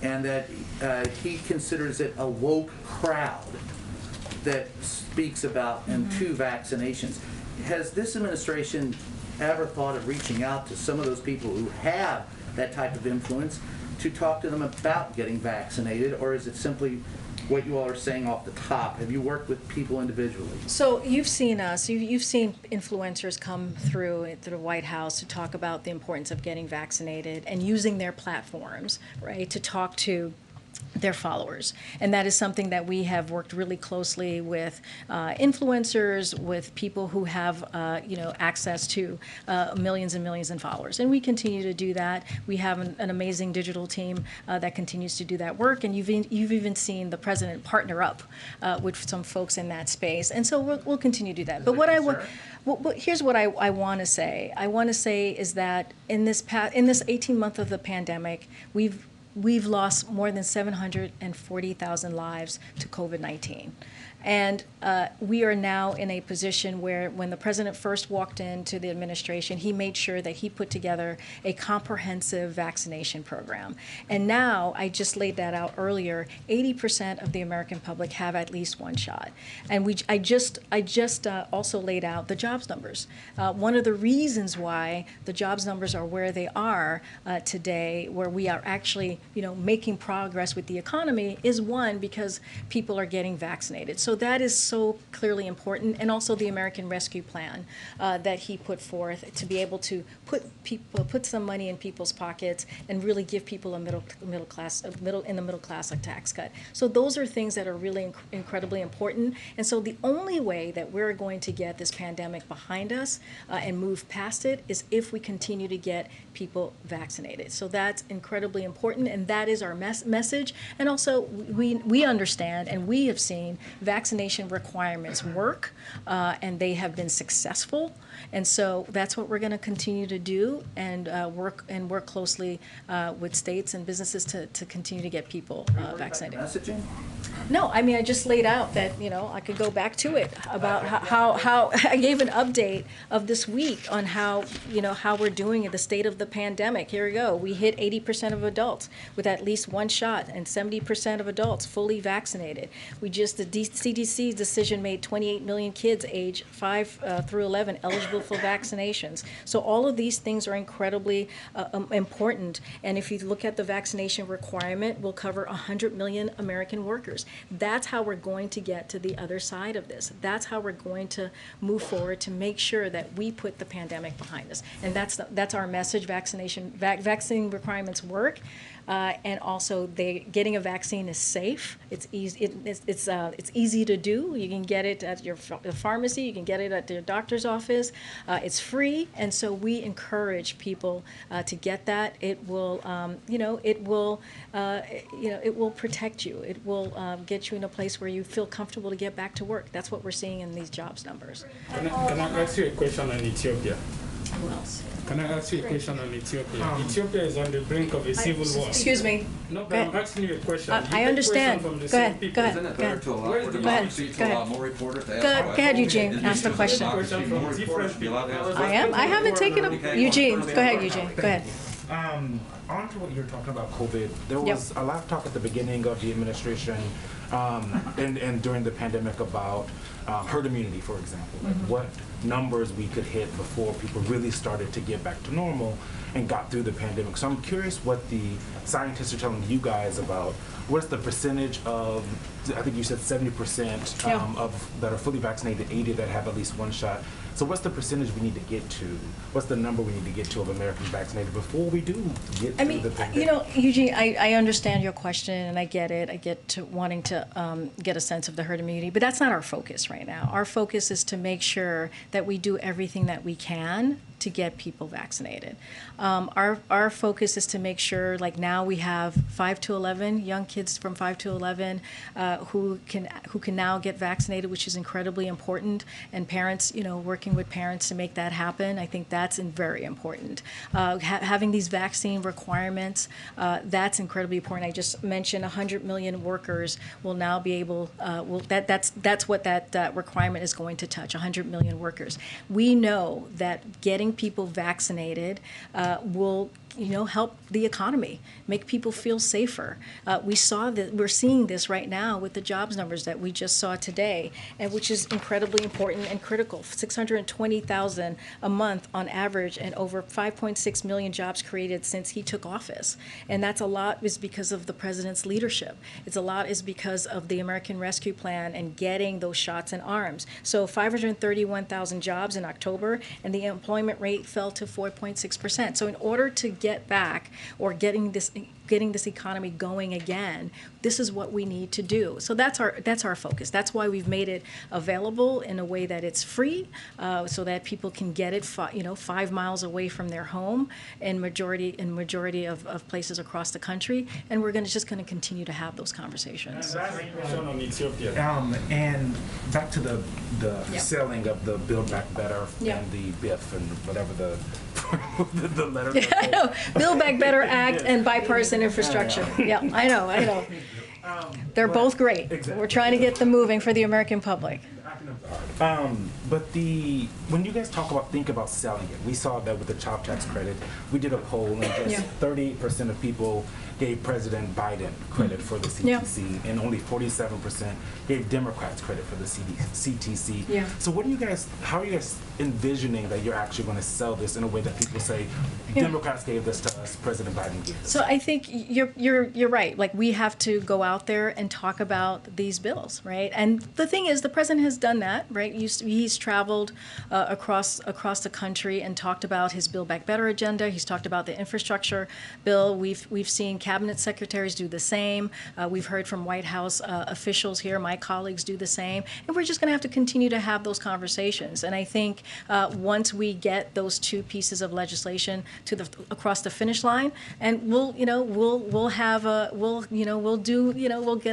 and that he considers it a woke crowd that speaks about two vaccinations. Has this administration ever thought of reaching out to some of those people who have that type of influence to talk to them about getting vaccinated, or is it simply what you all are saying off the top? Have you worked with people individually? So you've seen us, you've seen influencers come through the White House to talk about the importance of getting vaccinated and using their platforms, right, to talk to their followers. And that is something that we have worked really closely with influencers, with people who have, access to millions and millions in followers. And we continue to do that. We have an amazing digital team that continues to do that work. And you've even seen the president partner up with some folks in that space. And so we'll continue to do that. But what here's what I want to say. I want to say is that in this 18 month of the pandemic, we've lost more than 740,000 lives to COVID-19. And we are now in a position where when the president first walked into the administration, he made sure that he put together a comprehensive vaccination program. And now, I just laid that out earlier, 80% of the American public have at least one shot. And I just also laid out the jobs numbers. One of the reasons why the jobs numbers are where they are today, where we are actually making progress with the economy, is one, because people are getting vaccinated. So that is so clearly important, and also the American Rescue Plan that he put forth to be able to put some money in people's pockets and really give people a middle class a tax cut. So those are things that are really incredibly important. And so the only way that we're going to get this pandemic behind us and move past it is if we continue to get people vaccinated. So that's incredibly important, and that is our message. And also, we understand and we have seen vaccination requirements work, and they have been successful. And so that's what we're going to continue to do, and work closely with states and businesses to continue to get people vaccinated. Messaging? No, I mean, I just laid out that, I could go back to it about how I gave an update of this week on how we're doing at the state of the pandemic. Here we go. We hit 80% of adults with at least one shot, and 70% of adults fully vaccinated. The CDC's decision made 28 million kids age 5 through 11 eligible for vaccinations. So all of these things are incredibly important. And if you look at the vaccination requirement, we'll cover 100 million American workers. That's how we're going to get to the other side of this. That's how we're going to move forward to make sure that we put the pandemic behind us. And that's our message. Vaccine requirements work. And also, getting a vaccine is safe. It's easy. It's easy to do. You can get it at your pharmacy. You can get it at your doctor's office. It's free, and so we encourage people to get that. It will, it will protect you. It will get you in a place where you feel comfortable to get back to work. That's what we're seeing in these jobs numbers. Can I ask you a question on Ethiopia? Who else? Can I ask you a question on Ethiopia? Ethiopia is on the brink of a civil war. Excuse me. No, but I'm asking you a question. I understand. Go ahead. Go Isn't it better to allow for democracy to allow more reporters to ask questions? Go ahead, Eugene. Ask the question. I haven't taken up. Eugene. Go ahead, Eugene. Go ahead. On to what you were talking about, COVID. There was a lot of talk at the beginning of the administration and during the pandemic about herd immunity, for example. Like what numbers we could hit before people really started to get back to normal and got through the pandemic. So I'm curious what the scientists are telling you guys about what's the percentage of, I think you said 70% of that are fully vaccinated, 80 that have at least one shot. So what's the percentage we need to get to? What's the number we need to get to of Americans vaccinated before we do get through the pandemic? Eugene, I understand your question, and I get it. I get to wanting to get a sense of the herd immunity, but that's not our focus right now. Our focus is to make sure that we do everything that we can to get people vaccinated. Our focus is to make sure, like now we have 5 to 11, young kids from 5 to 11 who can now get vaccinated, which is incredibly important, and parents, working with parents to make that happen. I think that's very important. Having these vaccine requirements, that's incredibly important. I just mentioned 100 million workers will now be able, that's what that requirement is going to touch, 100 million workers. We know that getting people vaccinated will help the economy, make people feel safer. We're seeing this right now with the jobs numbers that we just saw today, and which is incredibly important and critical. 620,000 a month on average, and over 5.6 million jobs created since he took office. And that's a lot is because of the president's leadership. It's a lot is because of the American Rescue Plan and getting those shots in arms. So 531,000 jobs in October, and the employment rate fell to 4.6%. So in order to get back, or getting this getting this economy going again, this is what we need to do. So that's our focus. That's why we've made it available in a way that it's free, so that people can get it 5 miles away from their home in majority of places across the country. And we're just going to continue to have those conversations. And back to the Yep. selling of the Build Back Better Yep. and the BIF and whatever the letter. I know. Build Back Better Act and bipartisan infrastructure. Yeah, I know. They're both great. Exactly. We're trying to get them moving for the American public. But when you guys think about selling it, we saw that with the child tax credit. We did a poll and just 38% of people gave President Biden credit for the CTC, and only 47% gave Democrats credit for the CTC. Yeah. So how are you guys envisioning that you're actually going to sell this in a way that people say, Democrats gave this to us, President Biden gave this? So I think you're right. Like, we have to go out there and talk about these bills, right? And the thing is, the president has done that, right? He's traveled across the country and talked about his Build Back Better agenda. He's talked about the infrastructure bill. We've seen cabinet secretaries do the same. We've heard from White House officials here. My colleagues do the same. And we're just going to have to continue to have those conversations. And I think once we get those two pieces of legislation across the finish line, and we'll get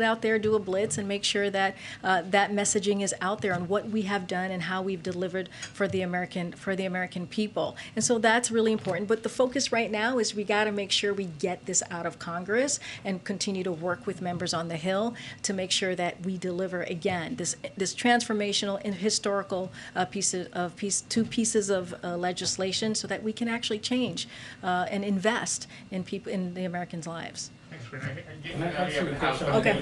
out there, do a blitz, and make sure that that messaging is out there on what we have done and how we've delivered for the American people. And so that's really important. But the focus right now is we got to make sure we get this out of Congress and continue to work with members on the Hill to make sure that we deliver again this transformational and historical two pieces of legislation, so that we can actually change and invest in people, in the Americans' lives. Okay.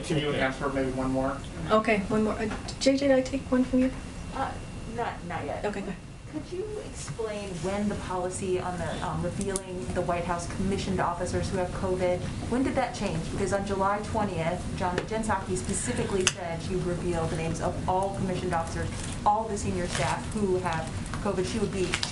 Can you ask for maybe one more? Okay, one more. JJ, did I take one from you? Not yet. Okay, good. Could you explain when the policy on the revealing the White House commissioned officers who have COVID, when did that change? Because on July 20th, Jen Psaki specifically said she would reveal the names of all commissioned officers, all the senior staff who have COVID. She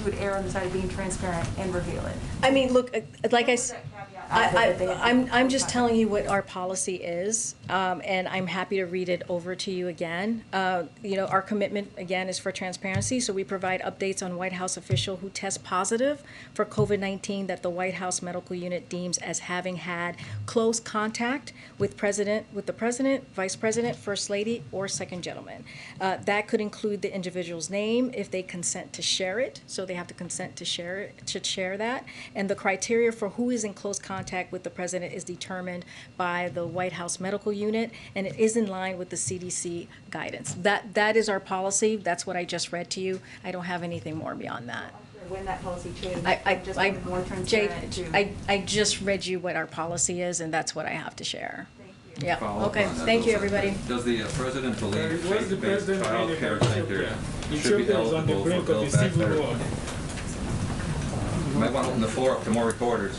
would err on the side of being transparent and reveal it. I mean, look, like I said, I'm just telling you what our policy is, and I'm happy to read it over to you again. Our commitment, again, is for transparency, so we provide updates on White House official who test positive for COVID-19 that the White House Medical Unit deems as having had close contact with the President, Vice President, First Lady, or Second Gentleman. That could include the individual's name if they consent to share it, so they have to consent to share that, and the criteria for who is in close contact with the President is determined by the White House Medical Unit, and it is in line with the CDC guidance. That is our policy. That's what I just read to you. I don't have anything more beyond that. When that policy changed, I just read you what our policy is, and that's what I have to share. Thank you. Yeah. Okay. Thank you, everybody. Does the President believe What's the faith-based president child doing care in center should be Ethiopia is on the eligible for brink of Build a Back civil Better? war. You might want to open the floor up to more reporters.